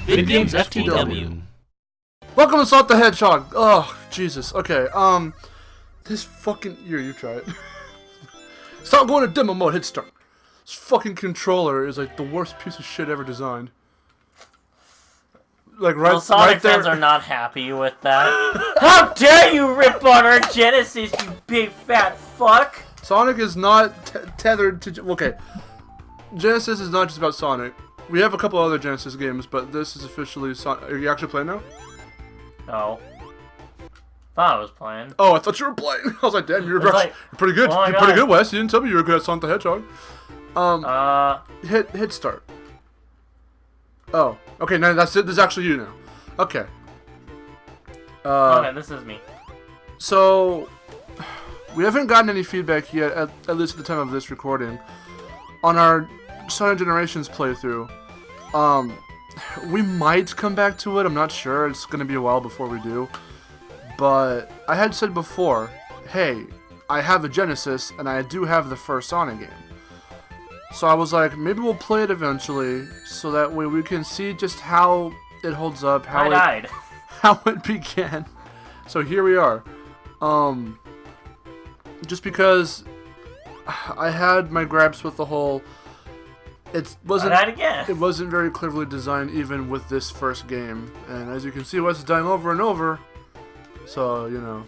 VidGamesFTW. Welcome to Sonic the Hedgehog. Oh, Jesus. Okay, this fucking... you try it. Stop going to demo mode, hit start. This fucking controller is like the worst piece of shit ever designed. Like Sonic fans are not happy with that. How dare you rip on our Genesis, you big fat fuck! Sonic is not tethered to... Okay, Genesis is not just about Sonic. We have a couple other Genesis games, but this is officially Sonic. Are you actually playing now? No. Thought I was playing. Oh, I thought you were playing. I was like, damn, you're pretty good. Oh you're pretty good, Wes. You didn't tell me you were good at Sonic the Hedgehog. Hit start. Oh, okay. Now that's it. This is actually you now. Okay. Okay, this is me. So, we haven't gotten any feedback yet, at least at the time of this recording, on our Sonic Generations playthrough. We might come back to it. I'm not sure. It's gonna be a while before we do. But I had said before, hey, I have a Genesis and I do have the first Sonic game. So I was like, maybe we'll play it eventually, so that way we can see just how it holds up, how it began. So here we are. Just because I had my gripes with the whole. It wasn't very cleverly designed, even with this first game. And as you can see, Wes is dying over and over. So you know,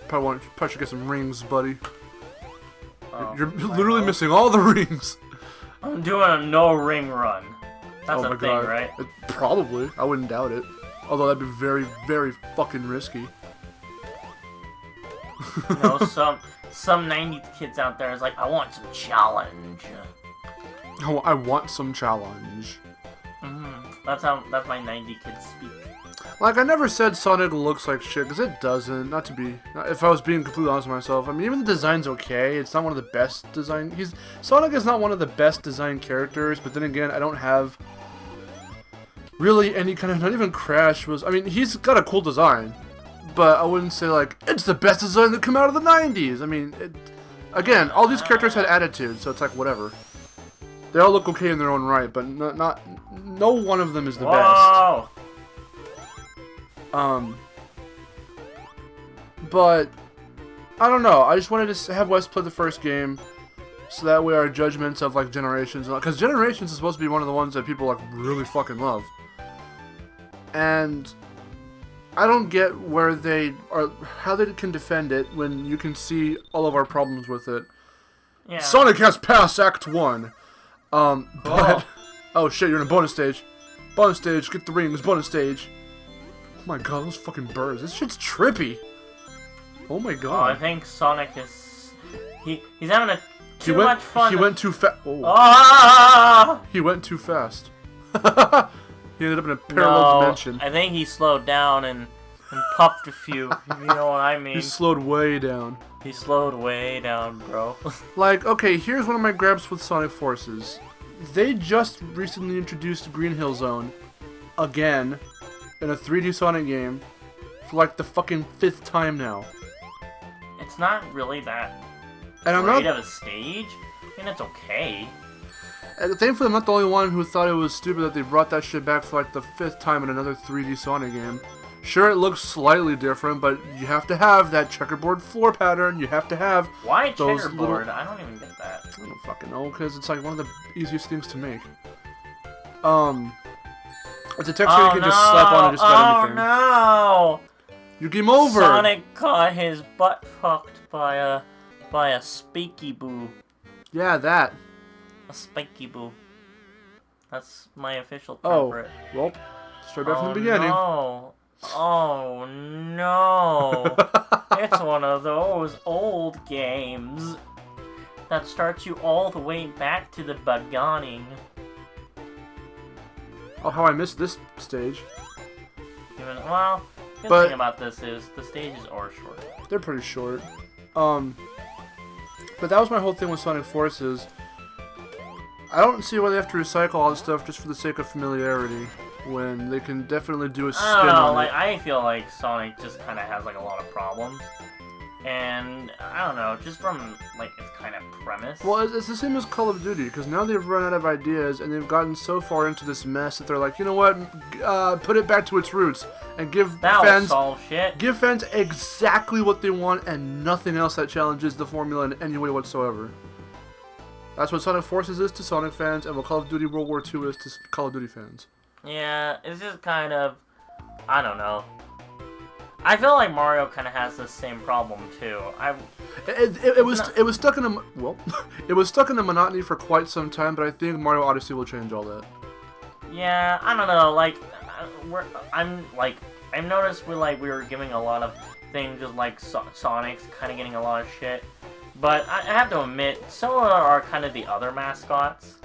probably should get some rings, buddy. You're literally missing all the rings. I'm doing a no ring run. That's a thing, right? Probably. I wouldn't doubt it. Although that'd be very, very fucking risky. You know, some 90s kids out there is like, I want some challenge. I want some challenge. That's my 90 kids speak. Like, I never said Sonic looks like shit, because it doesn't. If I was being completely honest with myself. I mean, even the design's okay. It's not one of the best design. Sonic is not one of the best designed characters, but then again, I don't have really any kind of, not even Crash was, I mean, he's got a cool design, but I wouldn't say, like, it's the best design that came out of the 90s. I mean, again, all these characters had attitude, so it's like, whatever. They all look okay in their own right, but no one of them is the best. But I don't know. I just wanted to have Wes play the first game, so that way our judgments of like Generations, because Generations is supposed to be one of the ones that people like really fucking love, and I don't get where they are, how they can defend it when you can see all of our problems with it. Yeah. Sonic has passed Act 1. But oh shit, you're in a bonus stage. Bonus stage, get the rings. Bonus stage. Oh my god, those fucking birds. This shit's trippy. Oh my god. Oh, I think Sonic is... He's having too much fun. He went too fast. Oh. Ah! He went too fast. He ended up in a parallel dimension. I think he slowed down and puffed a few, if you know what I mean. He slowed way down. He slowed way down, bro. Like, okay, here's one of my gripes with Sonic Forces. They just recently introduced Green Hill Zone again in a 3D Sonic game for like the fucking 5th time now. It's not really that great of a stage. I mean, it's okay. And thankfully, I'm not the only one who thought it was stupid that they brought that shit back for like the 5th time in another 3D Sonic game. Sure, it looks slightly different, but you have to have that checkerboard floor pattern. You have to have Why those checkerboard? I don't even get that. I don't fucking know, because it's like one of the easiest things to make. It's a texture you can just slap on and just about anything. Oh no! Your game over! Sonic got his butt fucked by a spiky boo. Yeah, that. A spiky boo. That's my official term for it. Well, start back from the beginning. No. Oh no! It's one of those old games that starts you all the way back to the beginning. Oh, how I missed this stage. Well, the thing about this is the stages are short. They're pretty short. But that was my whole thing with Sonic Forces. I don't see why they have to recycle all this stuff just for the sake of familiarity, when they can definitely do a spin on it. I feel like Sonic just kind of has like a lot of problems. And I don't know, just from like its kind of premise. Well, it's the same as Call of Duty, because now they've run out of ideas and they've gotten so far into this mess that they're like, you know what, put it back to its roots and give fans exactly what they want and nothing else that challenges the formula in any way whatsoever. That's what Sonic Forces is to Sonic fans, and what Call of Duty World War II is to Call of Duty fans. Yeah, it's just kind of, I don't know. I feel like Mario kind of has the same problem too. It was stuck in a it was stuck in a monotony for quite some time, but I think Mario Odyssey will change all that. Yeah, I don't know. Like, I've noticed we were giving a lot of things just like Sonic's kind of getting a lot of shit, but I have to admit, so are kind of the other mascots,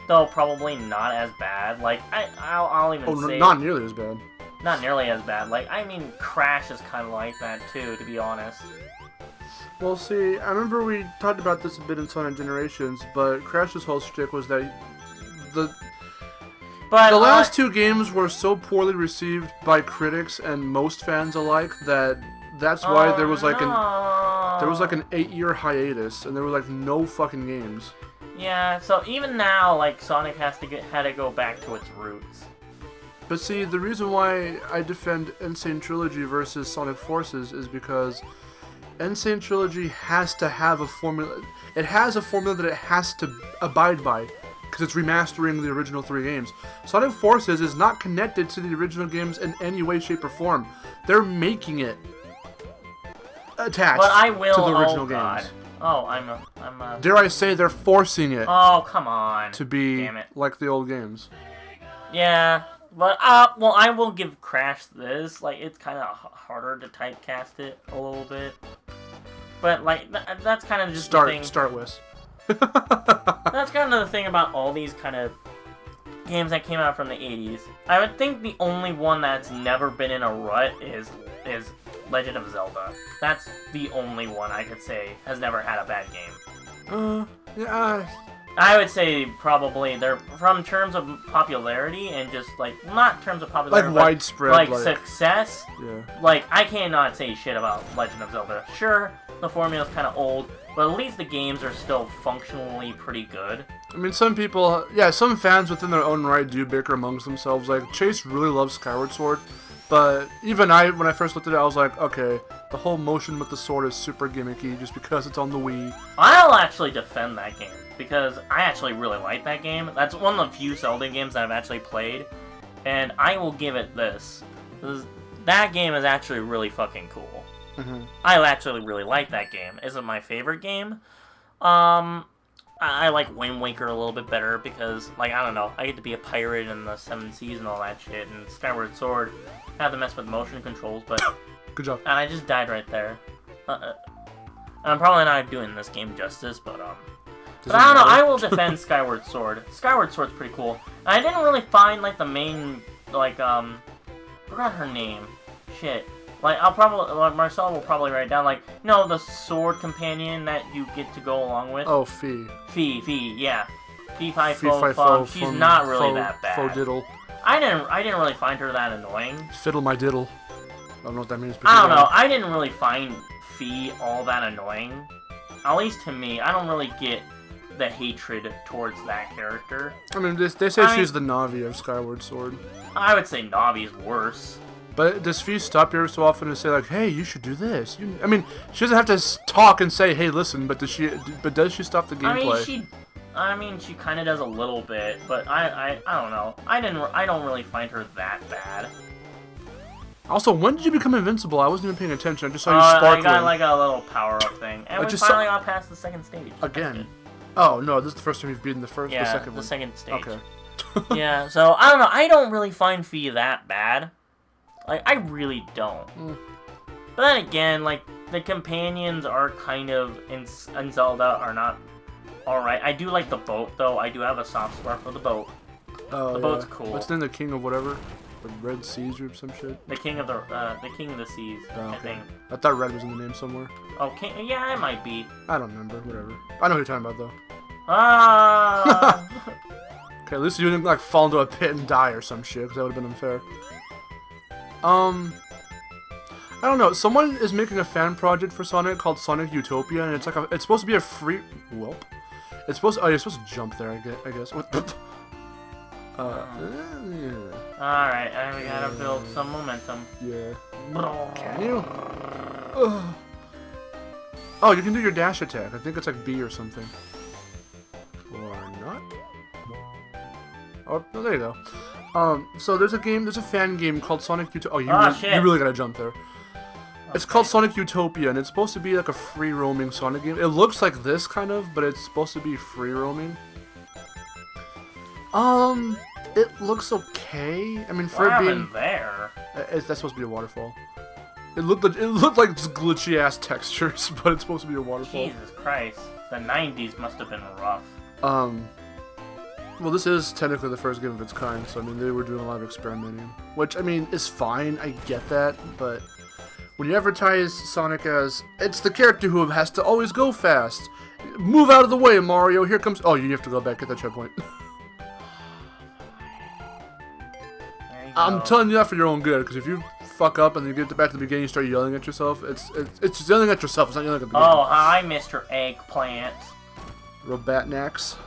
though probably not as bad. Like I'll even say not nearly as bad. Not nearly as bad. Like, I mean, Crash is kind of like that, too, to be honest. Well, see, I remember we talked about this a bit in Sonic Generations, but Crash's whole shtick was that the last two games were so poorly received by critics and most fans alike that's why there was like an 8-year hiatus, and there were like no fucking games. Yeah, so even now, like, Sonic had to go back to its roots. But see, the reason why I defend Insane Trilogy versus Sonic Forces is because Insane Trilogy has to have a formula. It has a formula that it has to abide by, because it's remastering the original 3 games. Sonic Forces is not connected to the original games in any way, shape, or form. They're making it attached to the original games. Oh, I'm a... Dare I say they're forcing it. Oh, come on. To be like the old games. Yeah. But, well, I will give Crash this. Like, it's kind of harder to typecast it a little bit. But, like, that's kind of just the thing. Start with. That's kind of the thing about all these kind of games that came out from the 80s. I would think the only one that's never been in a rut is Legend of Zelda. That's the only one I could say has never had a bad game. Yeah. I would say probably they're from terms of popularity and just like not terms of popularity, like widespread, like success. Yeah. Like I cannot say shit about Legend of Zelda. Sure, the formula's kind of old, but at least the games are still functionally pretty good. I mean, some people, some fans within their own right do bicker amongst themselves. Like Chase really loves Skyward Sword, but even when I first looked at it, I was like, okay, the whole motion with the sword is super gimmicky just because it's on the Wii. I'll actually defend that game, because I actually really like that game. That's one of the few Zelda games that I've actually played, and I will give it this. That game is actually really fucking cool. Mm-hmm. I actually really like that game. Is it my favorite game? I like Wind Waker a little bit better because, like, I don't know, I get to be a pirate in the 7 Seas and all that shit, and Skyward Sword, I have to mess with motion controls, but... Good job. And I just died right there. I'm probably not doing this game justice, but But I don't know, I will defend Skyward Sword. Skyward Sword's pretty cool. And I didn't really find, like, the main, like, forgot her name. Shit. Like, Marcel will probably write down, like, you know, the sword companion that you get to go along with? Oh, Fee. Fee, yeah. Fee-Fi-Fo. She's not really that bad. Fo diddle. I didn't really find her that annoying. Fiddle my diddle. I don't know what that means. I don't know. I didn't really find Fee all that annoying. At least to me. I don't really get the hatred towards that character. I mean, they say she's the Navi of Skyward Sword. I would say Navi's worse. But does Fee stop you every so often and say, like, hey, you should do this? I mean, she doesn't have to talk and say, hey, listen, but does she stop the gameplay? I mean, she kind of does a little bit, but I don't know. I don't really find her that bad. Also, when did you become invincible? I wasn't even paying attention. I just saw you sparkling. I got like a little power-up thing. And we finally got past the second stage. Again? Oh, no, this is the first time you've beaten the second one. Yeah, the second stage. Okay. Yeah, so, I don't know. I don't really find Fee that bad. Like, I really don't. But then again, like, the companions are kind of, in Zelda, are not alright. I do like the boat, though. I do have a soft spot for the boat. Oh, the boat's cool. What's the King of whatever? The Red Seas or some shit? The King of the Seas, I think. I thought Red was in the name somewhere. Oh, yeah, it might be. I don't remember, whatever. I know what you're talking about, though. Ah! Okay, at least you didn't, like, fall into a pit and die or some shit, because that would have been unfair. I don't know. Someone is making a fan project for Sonic called Sonic Utopia, and it's like it's supposed to be a free. Welp. It's supposed. Oh, you're supposed to jump there. I guess. Alright, and we gotta build some momentum. Yeah. Can you? Ugh. Oh, you can do your dash attack. I think it's like B or something. Or not? Oh, there you go. So there's a fan game called Sonic Utopia. Oh, you really gotta jump there. It's called Sonic Utopia, and it's supposed to be like a free roaming Sonic game. It looks like this kind of, but it's supposed to be free roaming. It looks okay. I mean, for it being there, that's supposed to be a waterfall. It looked like just glitchy ass textures, but it's supposed to be a waterfall. Jesus Christ, the '90s must have been rough. Well, this is technically the first game of its kind, so I mean, they were doing a lot of experimenting, which I mean is fine. I get that, but when you advertise Sonic as it's the character who has to always go fast, move out of the way, Mario. Here comes. Oh, you have to go back at the checkpoint. I'm telling you that for your own good, because if you fuck up and you get back to the beginning, you start yelling at yourself. It's just yelling at yourself. It's not yelling at the game. Oh, hi, Mr. Eggplant. Robatnax.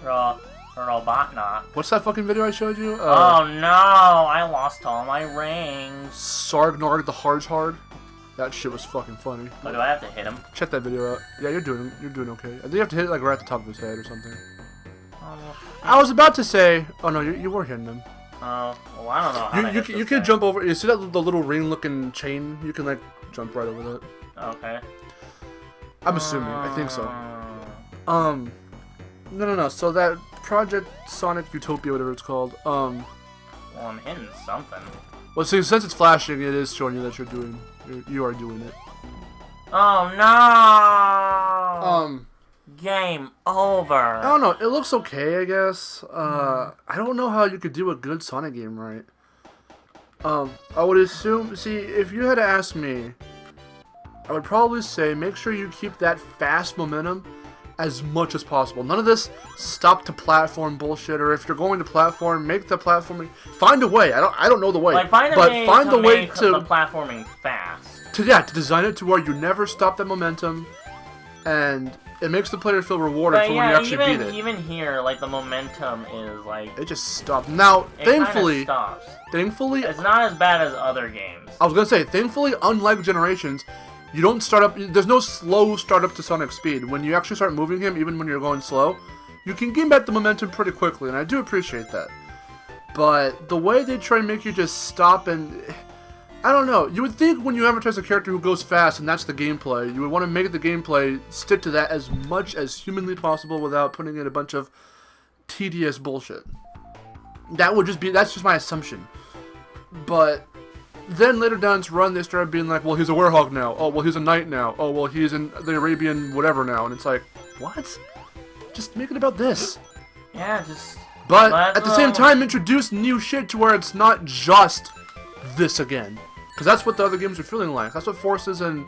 Robotnax. What's that fucking video I showed you? Oh no, I lost all my rings. Sargnarg the Hard. That shit was fucking funny. Oh, do I have to hit him? Check that video out. Yeah, you're doing okay. I think you have to hit it like right at the top of his head or something. Oh, I was about to say. Oh no, you were hitting him. Oh, well, I don't know how you can jump over. You see that the little ring-looking chain? You can like jump right over that. Okay. I'm assuming. I think so. No. So that Project Sonic Utopia, whatever it's called. Well, I'm hitting something. Well, since it's flashing, it is showing you that you are doing it. Oh no! Game over. I don't know. It looks okay, I guess. I don't know how you could do a good Sonic game right. I would assume. See, if you had to ask me, I would probably say make sure you keep that fast momentum as much as possible. None of this stop to platform bullshit. Or if you're going to platform, make the platforming. Find a way. I don't know the way. Like find a way to the platforming fast. To design it to where you never stop that momentum, and it makes the player feel rewarded for when you actually beat it. Even here, like the momentum is like it just stopped. Now, thankfully, stops. Thankfully, it's not as bad as other games. I was gonna say, thankfully, unlike Generations, you don't start up. There's no slow start up to Sonic speed. When you actually start moving him, even when you're going slow, you can gain back the momentum pretty quickly, and I do appreciate that. But the way they try and make you just stop and I don't know. You would think when you advertise a character who goes fast and that's the gameplay, you would want to make the gameplay stick to that as much as humanly possible without putting in a bunch of tedious bullshit. That's just my assumption. But then later down its run, they started being like, well, he's a werehog now. Oh, well, he's a knight now. Oh, well, he's in the Arabian whatever now. And it's like, what? Just make it about this. Yeah, just... But at the same time, introduce new shit to where it's not just this again. Because that's what the other games are feeling like. That's what Forces and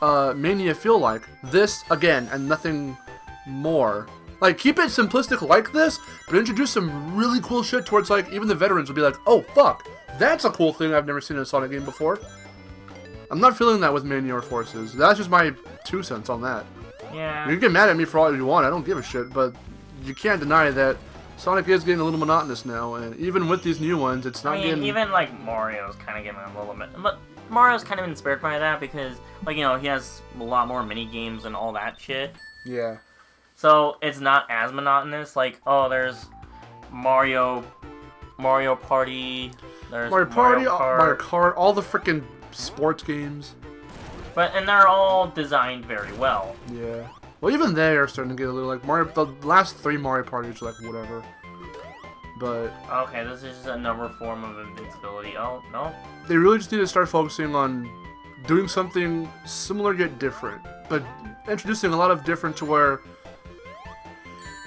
Mania feel like. This again, and nothing more. Like, keep it simplistic like this, but introduce some really cool shit towards, like, even the veterans will be like, oh, fuck, that's a cool thing I've never seen in a Sonic game before. I'm not feeling that with Mania or Forces. That's just my 2 cents on that. Yeah. You can get mad at me for all you want, I don't give a shit, but you can't deny that Sonic is getting a little monotonous now, and even with these new ones, it's not getting... even, like, Mario's kind of getting a little bit... But Mario's kind of inspired by that because, like, you know, he has a lot more mini-games and all that shit. Yeah. So, it's not as monotonous. Like, oh, there's Mario Party, there's Mario Kart, all the freaking sports games. And they're all designed very well. Yeah. Well, even they are starting to get a little like Mario. The last 3 Mario Parties are like whatever. But okay, this is just another form of invincibility. Oh no. They really just need to start focusing on doing something similar yet different, but introducing a lot of different to where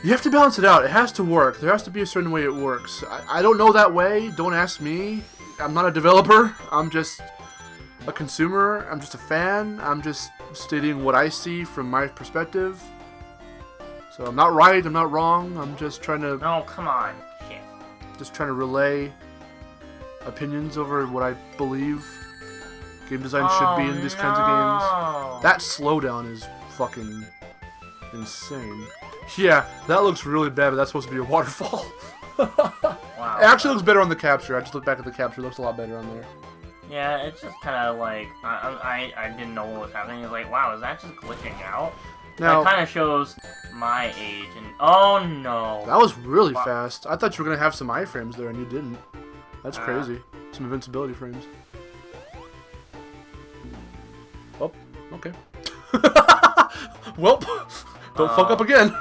you have to balance it out. It has to work. There has to be a certain way it works. I don't know that way. Don't ask me. I'm not a developer. I'm just a consumer. I'm just a fan. I'm just stating what I see from my perspective. So I'm not right. I'm not wrong. I'm just trying to... Oh, come on. Shit. Just trying to relay opinions over what I believe. game design should be in these kinds of games. That slowdown is fucking insane. Yeah, that looks really bad, but that's supposed to be a waterfall. Wow. It actually looks better on the capture. I just looked back at the capture. It looks a lot better on there. Yeah, it's just kind of like, I didn't know what was happening. It's like, wow, is that just glitching out? Now, that kind of shows my age, and oh no. That was really fast. I thought you were going to have some iframes there, and you didn't. That's crazy. Some invincibility frames. Oh, okay. Well, don't fuck up again.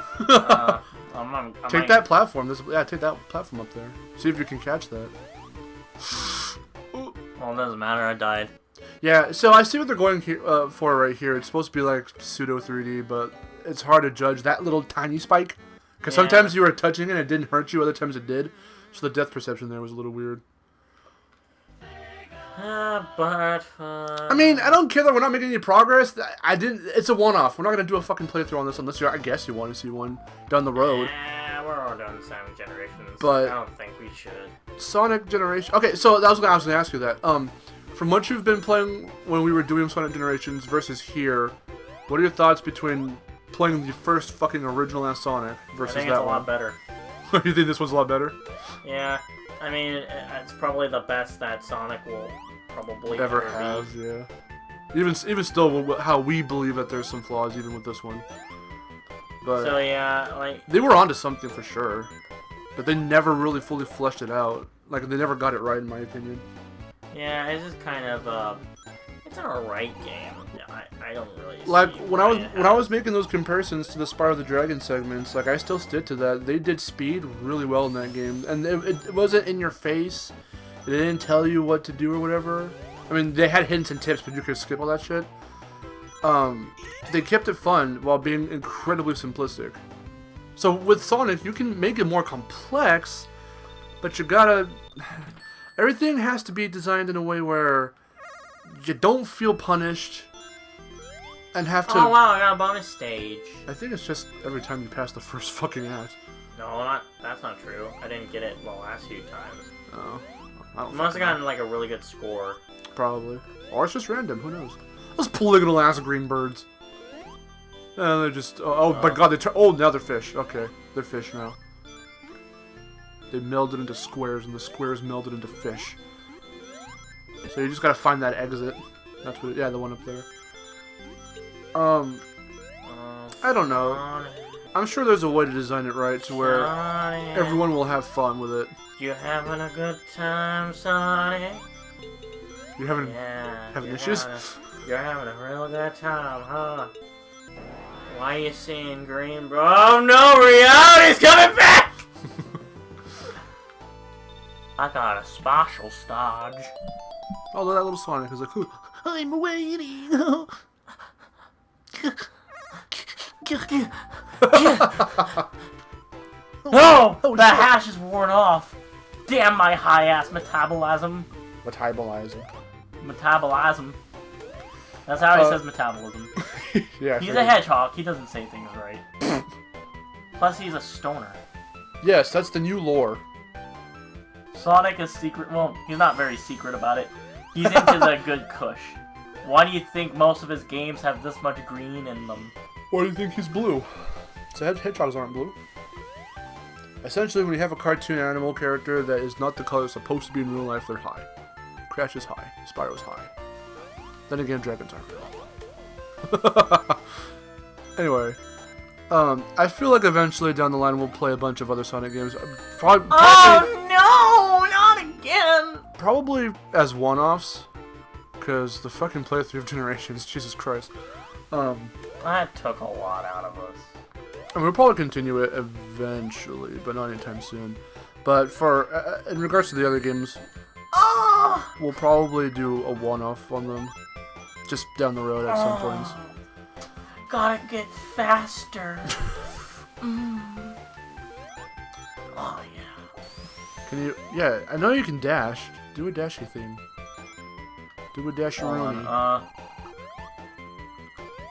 Take that platform. Take that platform up there. See if you can catch that. Well, it doesn't matter. I died. Yeah, so I see what they're going for right here. It's supposed to be like pseudo 3D, but it's hard to judge that little tiny spike. Because sometimes you were touching it and it didn't hurt you, other times it did. So the depth perception there was a little weird. But I mean, I don't care that we're not making any progress. It's a one-off. We're not gonna do a fucking playthrough on this unless I guess you want to see one down the road. Yeah, we're all done Sonic Generations. But I don't think we should. Sonic Generation. Okay, so I was gonna ask you that. From what you've been playing when we were doing Sonic Generations versus here, what are your thoughts between playing the first fucking original ass Sonic versus that one? I think it's a lot better. You think this one's a lot better? Yeah, I mean, it's probably the best that Sonic will probably ever have. Yeah. Even still, how we believe that there's some flaws even with this one. But so yeah, like they were onto something for sure, but they never really fully fleshed it out. Like they never got it right, in my opinion. Yeah, it's just kind of it's an alright game. Yeah, I don't really like when I was making those comparisons to the Spyro the Dragon segments. Like I still stick to that. They did speed really well in that game, and it wasn't in your face. They didn't tell you what to do or whatever. I mean, they had hints and tips, but you could skip all that shit. They kept it fun while being incredibly simplistic. So with Sonic, you can make it more complex, but you gotta. Everything has to be designed in a way where you don't feel punished and have to. Oh wow, I got a bonus stage. I think it's just every time you pass the first fucking act. No, that's not true. I didn't get it the last few times. Oh. I must have gotten like a really good score. Probably. Or it's just random, who knows? Those polygonal ass green birds. And they're just. Oh my god, now they're fish. Okay, they're fish now. They melded into squares, and the squares melded into fish. So you just gotta find that exit. That's what. Yeah, the one up there. I don't know. I'm sure there's a way to design it right to where everyone will have fun with it. You having a good time, Sonic? You having issues? You're having a real good time, huh? Why are you seeing green, bro? Oh no, reality's coming back! I got a special stage. Although that little Sonic is like, I'm waiting. No! The hash is worn off. Damn my high-ass metabolism. Metabolism. That's how he says metabolism. Yeah, he's a hedgehog. He doesn't say things right. Plus, he's a stoner. Yes, that's the new lore. Sonic is secret. Well, he's not very secret about it. He's into the good kush. Why do you think most of his games have this much green in them? Why do you think he's blue? So hedgehogs aren't blue. Essentially, when you have a cartoon animal character that is not the color it's supposed to be in real life, they're high. Crash is high. Spyro's high. Then again, dragons aren't real. Anyway, I feel like eventually down the line we'll play a bunch of other Sonic games. Probably, oh no, not again! Probably as one-offs, because the fucking playthrough of Generations, Jesus Christ. That took a lot out of us. And we'll probably continue it eventually, but not anytime soon. But for in regards to the other games, we'll probably do a one-off on them, just down the road at some points. Gotta get faster. Oh yeah. Can you? Yeah, I know you can dash. Do a dashy thing. Do a dasheroonie. No.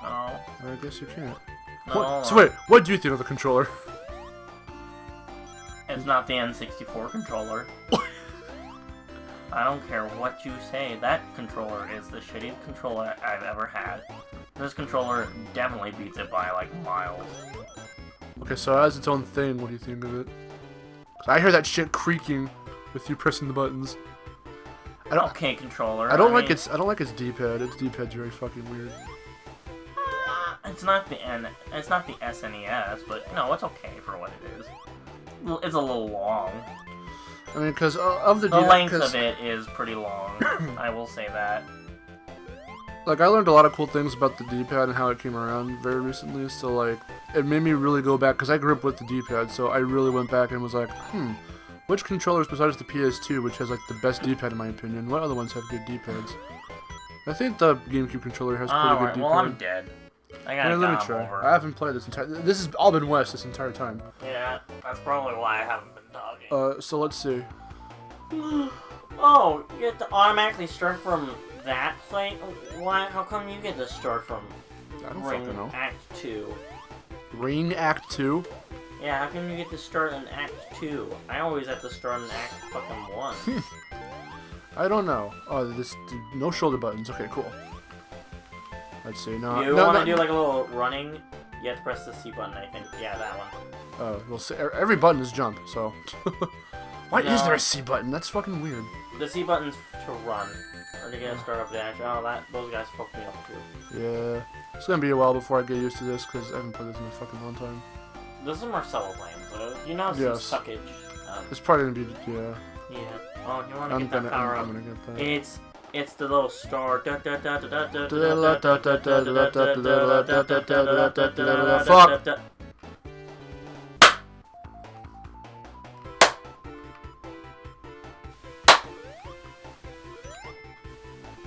I guess you can't. No. So wait, what do you think of the controller? It's not the N64 controller. I don't care what you say. That controller is the shittiest controller I've ever had. This controller definitely beats it by like miles. Okay, so it has its own thing. What do you think of it? 'Cause I hear that shit creaking with you pressing the buttons. Okay, controller. I don't like its D-pad. Its D-pad's very fucking weird. It's not the SNES, but no, it's okay for what it is. It's a little long. I mean, because of the length of it is pretty long. I will say that. Like, I learned a lot of cool things about the D-pad and how it came around very recently. So like, it made me really go back because I grew up with the D-pad. So I really went back and was like, which controllers besides the PS2, which has like the best D-pad in my opinion? What other ones have good D-pads? I think the GameCube controller has pretty good D-pad. Well, I'm dead. I gotta let me try. I haven't played this entire. This has all been West this entire time. Yeah, that's probably why I haven't been talking. So let's see. Oh, you get to automatically start from that plate? Why? How come you get to start from I don't fucking know. Act 2? Ring Act 2? Yeah, how come you get to start in Act 2? I always have to start in Act fucking 1. I don't know. Oh, this no shoulder buttons. Okay, cool. Let's see. No, you want to do like a little running? You have to press the C button, I think. Yeah, that one. Oh, we'll see. Every button is jump, so. Why is there a C button? That's fucking weird. The C button's to run. Or to get a start up dash. Oh, those guys fucked me up too. Yeah. It's gonna be a while before I get used to this, because I haven't played this in a fucking long time. This is Marcelo playing, so you know some suckage. It's probably gonna be, yeah. Yeah. Oh, you wanna get that power up? I'm gonna get that. It's the little star. Fuck!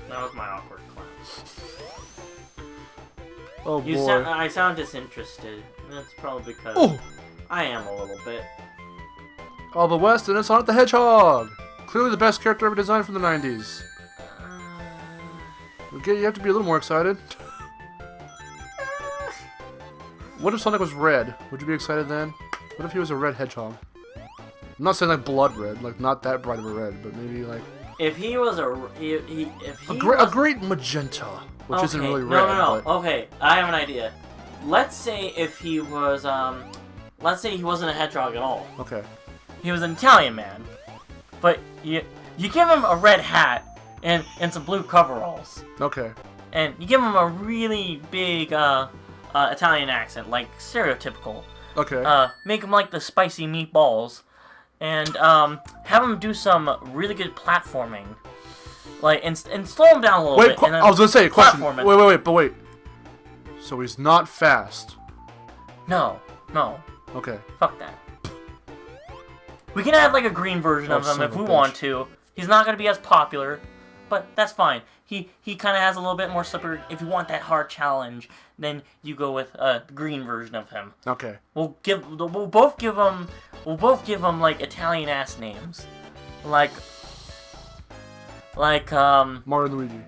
That was my awkward clap. Oh boy. I sound disinterested. That's probably because I am a little bit. All the West and it's Sonic the Hedgehog! Clearly the best character ever designed from the 90s. Okay, you have to be a little more excited. What if Sonic was red? Would you be excited then? What if he was a red hedgehog? I'm not saying like blood red, like not that bright of a red, but maybe like... If he was a great magenta, which isn't really red. No. But... Okay, I have an idea. Let's say if he was, let's say he wasn't a hedgehog at all. Okay. He was an Italian man. But you give him a red hat and some blue coveralls. Okay. And you give him a really big Italian accent, like stereotypical. Okay. Make him like the spicy meatballs, and have him do some really good platforming, like and slow him down a little bit. Wait, I was gonna say a question. Wait. So he's not fast. No. Okay. Fuck that. We can add like a green version of him if we want to. He's not gonna be as popular, but that's fine. He kind of has a little bit more slippery. If you want that hard challenge, then you go with a green version of him. Okay. We'll both give him like Italian ass names, like Mario and Luigi.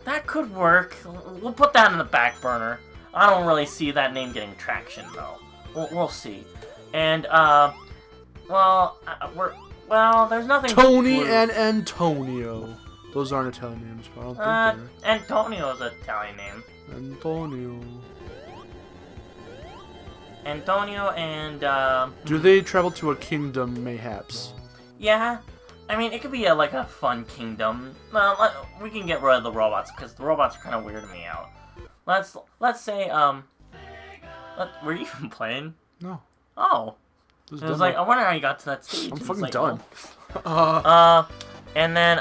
That could work. We'll put that in the back burner. I don't really see that name getting traction though. We'll see. And there's nothing. Tony and Antonio. Those aren't Italian names, but I don't think they're. Antonio's an Italian name. Antonio and Do they travel to a kingdom, mayhaps? Yeah. I mean, it could be like a fun kingdom. Well, we can get rid of the robots because the robots are kind of weirding me out. Let's say were you even playing? No. Oh. It was like I wonder how you got to that stage. I'm fucking done. And then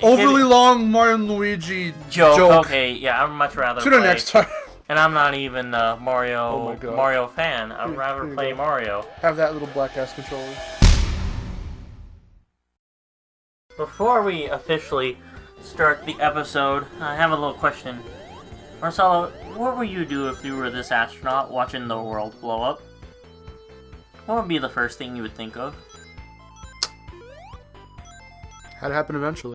overly long Mario and Luigi joke. Okay, yeah, I'd much rather Tune in next time. And I'm not even a Mario fan. I'd rather play Mario. Have that little black ass controller. Before we officially start the episode, I have a little question. Marcelo, what would you do if you were this astronaut watching the world blow up? What would be the first thing you would think of? Had to happen eventually.